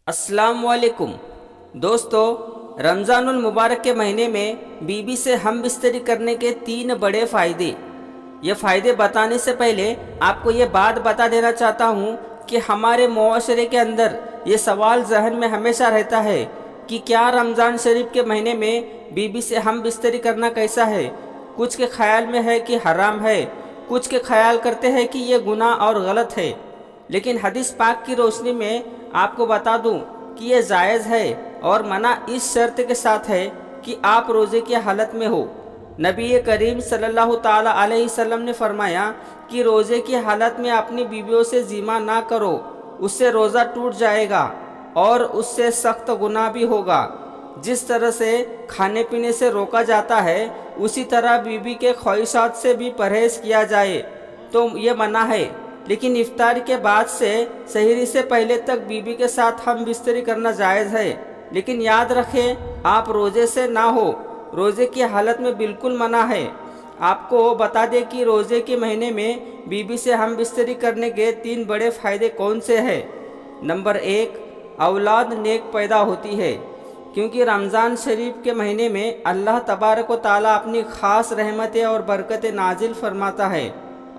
السلام علیکم دوستو، رمضان المبارک کے مہینے میں بیوی سے ہم بستری کرنے کے 3 بڑے فائدے۔ یہ فائدے بتانے سے پہلے آپ کو یہ بات بتا دینا چاہتا ہوں کہ ہمارے معاشرے کے اندر یہ سوال ذہن میں ہمیشہ رہتا ہے کہ کیا رمضان شریف کے مہینے میں بیوی سے ہم بستری کرنا کیسا ہے۔ کچھ کے خیال میں ہے کہ حرام ہے، کچھ کے خیال کرتے ہیں کہ یہ گناہ اور غلط ہے، لیکن حدیث پاک کی روشنی میں آپ کو بتا دوں کہ یہ جائز ہے، اور منع اس شرط کے ساتھ ہے کہ آپ روزے کی حالت میں ہو۔ نبی کریم صلی اللہ تعالی علیہ وسلم نے فرمایا کہ روزے کی حالت میں اپنی بیویوں سے جماع نہ کرو، اس سے روزہ ٹوٹ جائے گا اور اس سے سخت گناہ بھی ہوگا۔ جس طرح سے کھانے پینے سے روکا جاتا ہے، اسی طرح بیوی کے خواہشات سے بھی پرہیز کیا جائے تو یہ منع ہے، لیکن افطار کے بعد سے سحری سے پہلے تک بیوی کے ساتھ ہم بستری کرنا جائز ہے۔ لیکن یاد رکھیں، آپ روزے سے نہ ہو، روزے کی حالت میں بالکل منع ہے۔ آپ کو بتا دیں کہ روزے کے مہینے میں بیوی سے ہم بستری کرنے کے 3 بڑے فائدے کون سے ہیں۔ نمبر 1، اولاد نیک پیدا ہوتی ہے، کیونکہ رمضان شریف کے مہینے میں اللہ تبارک و تعالیٰ اپنی خاص رحمتیں اور برکتیں نازل فرماتا ہے،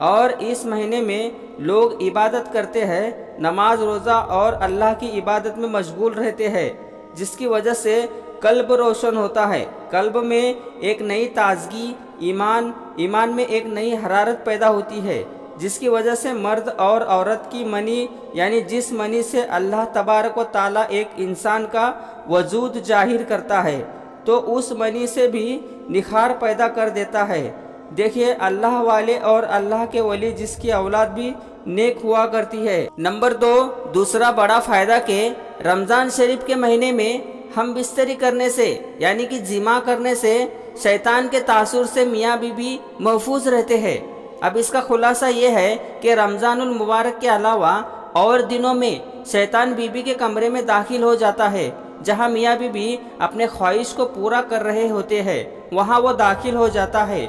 اور اس مہینے میں لوگ عبادت کرتے ہیں، نماز روزہ اور اللہ کی عبادت میں مشغول رہتے ہیں، جس کی وجہ سے قلب روشن ہوتا ہے، قلب میں ایک نئی تازگی، ایمان میں ایک نئی حرارت پیدا ہوتی ہے، جس کی وجہ سے مرد اور عورت کی منی، یعنی جس منی سے اللہ تبارک و تعالیٰ ایک انسان کا وجود ظاہر کرتا ہے، تو اس منی سے بھی نکھار پیدا کر دیتا ہے۔ دیکھیے، اللہ والے اور اللہ کے ولی جس کی اولاد بھی نیک ہوا کرتی ہے۔ نمبر 2، دوسرا بڑا فائدہ کہ رمضان شریف کے مہینے میں ہم بستری کرنے سے، یعنی کہ جماع کرنے سے، شیطان کے تاثر سے میاں بیوی محفوظ رہتے ہیں۔ اب اس کا خلاصہ یہ ہے کہ رمضان المبارک کے علاوہ اور دنوں میں شیطان بیوی کے کمرے میں داخل ہو جاتا ہے، جہاں میاں بیوی اپنے خواہش کو پورا کر رہے ہوتے ہیں، وہاں وہ داخل ہو جاتا ہے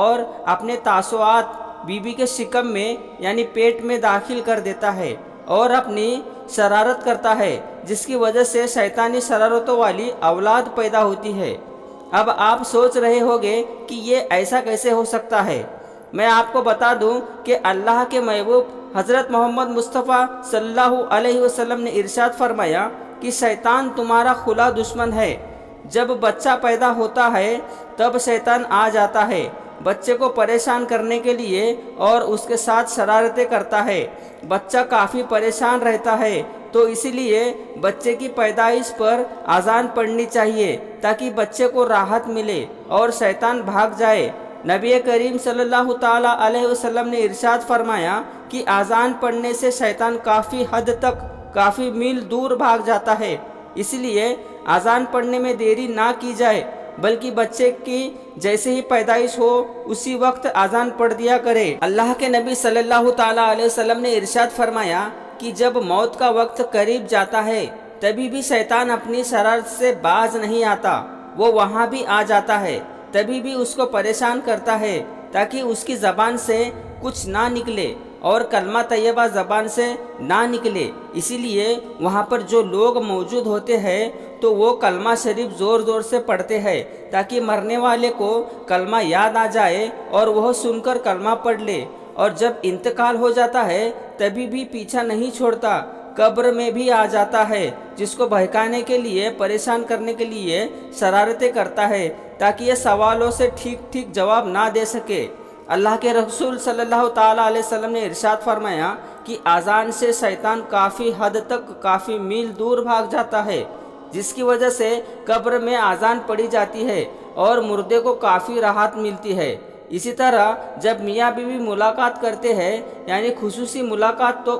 اور اپنے تاثرات بیوی کے شکم میں، یعنی پیٹ میں داخل کر دیتا ہے، اور اپنی شرارت کرتا ہے، جس کی وجہ سے شیطانی شرارتوں والی اولاد پیدا ہوتی ہے۔ اب آپ سوچ رہے ہوگے کہ یہ ایسا کیسے ہو سکتا ہے۔ میں آپ کو بتا دوں کہ اللہ کے محبوب حضرت محمد مصطفیٰ صلی اللہ علیہ وسلم نے ارشاد فرمایا کہ شیطان تمہارا کھلا دشمن ہے۔ جب بچہ پیدا ہوتا ہے تب شیطان آ جاتا ہے بچے کو پریشان کرنے کے لیے، اور اس کے ساتھ شرارتیں کرتا ہے۔ بچہ کافی پریشان رہتا ہے، تو اسی لیے بچے کی پیدائش پر اذان پڑھنی چاہیے تاکہ بچے کو راحت ملے اور شیطان بھاگ جائے۔ نبی کریم صلی اللہ تعالیٰ علیہ وسلم نے ارشاد فرمایا کہ اذان پڑھنے سے شیطان کافی حد تک، کافی میل دور بھاگ جاتا ہے، اس لیے اذان پڑھنے میں دیری نہ کی جائے، بلکہ بچے کی جیسے ہی پیدائش ہو اسی وقت اذان پڑھ دیا کرے۔ اللہ کے نبی صلی اللہ تعالیٰ علیہ وسلم نے ارشاد فرمایا کہ جب موت کا وقت قریب جاتا ہے تبھی بھی شیطان اپنی شرارت سے باز نہیں آتا، وہ وہاں بھی آ جاتا ہے، تبھی بھی اس کو پریشان کرتا ہے تاکہ اس کی زبان سے کچھ نہ نکلے اور کلمہ طیبہ زبان سے نہ نکلے۔ اسی لیے وہاں پر جو لوگ موجود ہوتے ہیں تو وہ کلمہ شریف زور زور سے پڑھتے ہیں تاکہ مرنے والے کو کلمہ یاد آ جائے اور وہ سن کر کلمہ پڑھ لے، اور جب انتقال ہو جاتا ہے تبھی بھی پیچھا نہیں چھوڑتا، قبر میں بھی آ جاتا ہے، جس کو بہکانے کے لیے، پریشان کرنے کے لیے شرارتیں کرتا ہے تاکہ یہ سوالوں سے ٹھیک جواب نہ دے سکے۔ اللہ کے رسول صلی اللہ تعالیٰ علیہ وسلم نے ارشاد فرمایا کہ اذان سے شیطان کافی حد تک، کافی میل دور بھاگ جاتا ہے، جس کی وجہ سے قبر میں اذان پڑھی جاتی ہے اور مردے کو کافی راحت ملتی ہے۔ اسی طرح جب میاں بیوی ملاقات کرتے ہیں، یعنی خصوصی ملاقات، تو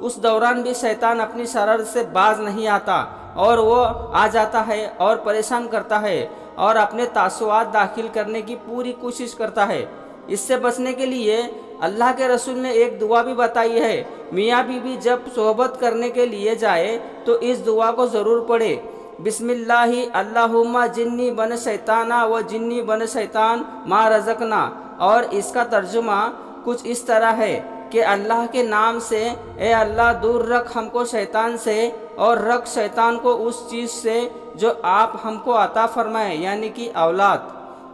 اس دوران بھی شیطان اپنی شرارت سے باز نہیں آتا اور وہ آ جاتا ہے اور پریشان کرتا ہے اور اپنے تاثرات داخل کرنے کی پوری کوشش کرتا ہے۔ اس سے بچنے کے لیے اللہ کے رسول نے ایک دعا بھی بتائی ہے۔ میاں بیوی جب صحبت کرنے کے لیے جائے تو اس دعا کو ضرور پڑھے، بسم اللہ اللہم جنی بن شیطانہ و جنی بن شیطان ما رزقنا، اور اس کا ترجمہ کچھ اس طرح ہے کہ اللہ کے نام سے اے اللہ دور رکھ ہم کو شیطان سے، اور رکھ شیطان کو اس چیز سے جو آپ ہم کو عطا فرمائے، یعنی کہ اولاد۔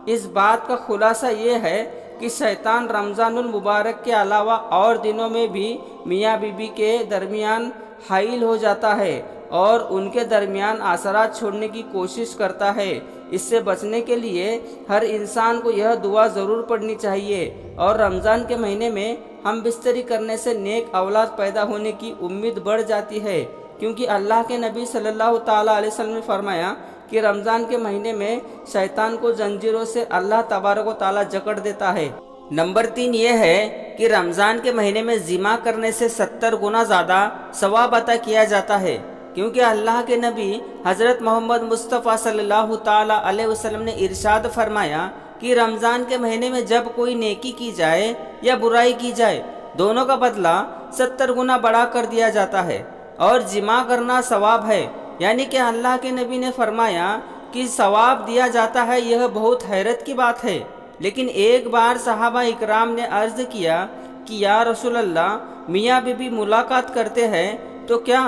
اس بات کا خلاصہ یہ ہے کہ شیطان رمضان المبارک کے علاوہ اور دنوں میں بھی میاں بیوی کے درمیان حائل ہو جاتا ہے اور ان کے درمیان اثرات چھوڑنے کی کوشش کرتا ہے۔ اس سے بچنے کے لیے ہر انسان کو یہ دعا ضرور پڑھنی چاہیے، اور رمضان کے مہینے میں ہم بستری کرنے سے نیک اولاد پیدا ہونے کی امید بڑھ جاتی ہے، کیونکہ اللہ کے نبی صلی اللہ تعالیٰ علیہ وسلم نے فرمایا کہ رمضان کے مہینے میں شیطان کو زنجیروں سے اللہ تبارک و تعالیٰ جکڑ دیتا ہے۔ نمبر 3 یہ ہے کہ رمضان کے مہینے میں جماع کرنے سے 70 گنا زیادہ ثواب عطا کیا جاتا ہے، کیونکہ اللہ کے نبی حضرت محمد مصطفیٰ صلی اللہ تعالیٰ علیہ وسلم نے ارشاد فرمایا کہ رمضان کے مہینے میں جب کوئی نیکی کی جائے یا برائی کی جائے، دونوں کا بدلہ 70 گنا بڑھا کر دیا جاتا ہے، اور جماع کرنا ثواب ہے، یعنی کہ اللہ کے نبی نے فرمایا کہ ثواب دیا جاتا ہے۔ یہ بہت حیرت کی بات ہے، لیکن ایک بار صحابہ اکرام نے عرض کیا کہ یا رسول اللہ، میاں بیوی ملاقات کرتے ہیں تو کیا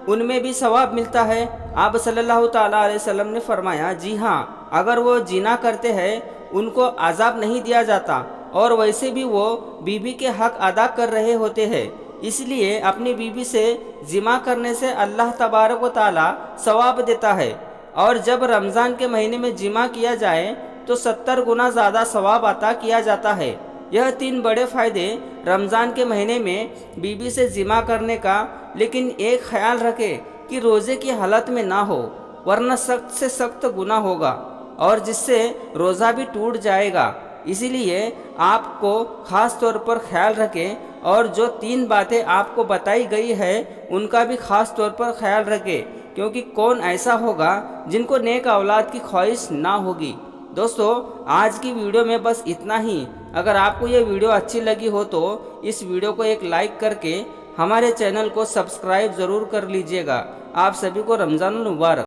ان میں بھی ثواب ملتا ہے؟ آپ صلی اللہ تعالیٰ علیہ وسلم نے فرمایا جی ہاں، اگر وہ زنا کرتے ہیں ان کو عذاب نہیں دیا جاتا، اور ویسے بھی وہ بیوی کے حق ادا کر رہے ہوتے ہیں، اس لیے اپنی بیوی سے جماع کرنے سے اللہ تبارک و تعالیٰ ثواب دیتا ہے، اور جب رمضان کے مہینے میں جماع کیا جائے تو 70 گنا زیادہ ثواب عطا کیا جاتا ہے۔ یہ 3 بڑے فائدے رمضان کے مہینے میں بیوی سے جماع کرنے کا، لیکن ایک خیال رکھے کہ روزے کی حالت میں نہ ہو، ورنہ سخت سے سخت گناہ ہوگا اور جس سے روزہ بھی ٹوٹ جائے گا۔ اسی لیے آپ کو خاص طور پر خیال رکھیں، اور جو 3 باتیں آپ کو بتائی گئی ہے ان کا بھی خاص طور پر خیال رکھیں، کیونکہ کون ایسا ہوگا جن کو نیک اولاد کی خواہش نہ ہوگی۔ دوستو، آج کی ویڈیو میں بس اتنا ہی۔ اگر آپ کو یہ ویڈیو اچھی لگی ہو تو اس ویڈیو کو ایک لائک کر کے ہمارے چینل کو سبسکرائب ضرور کر لیجئے گا۔ آپ سبھی کو رمضان المبارک۔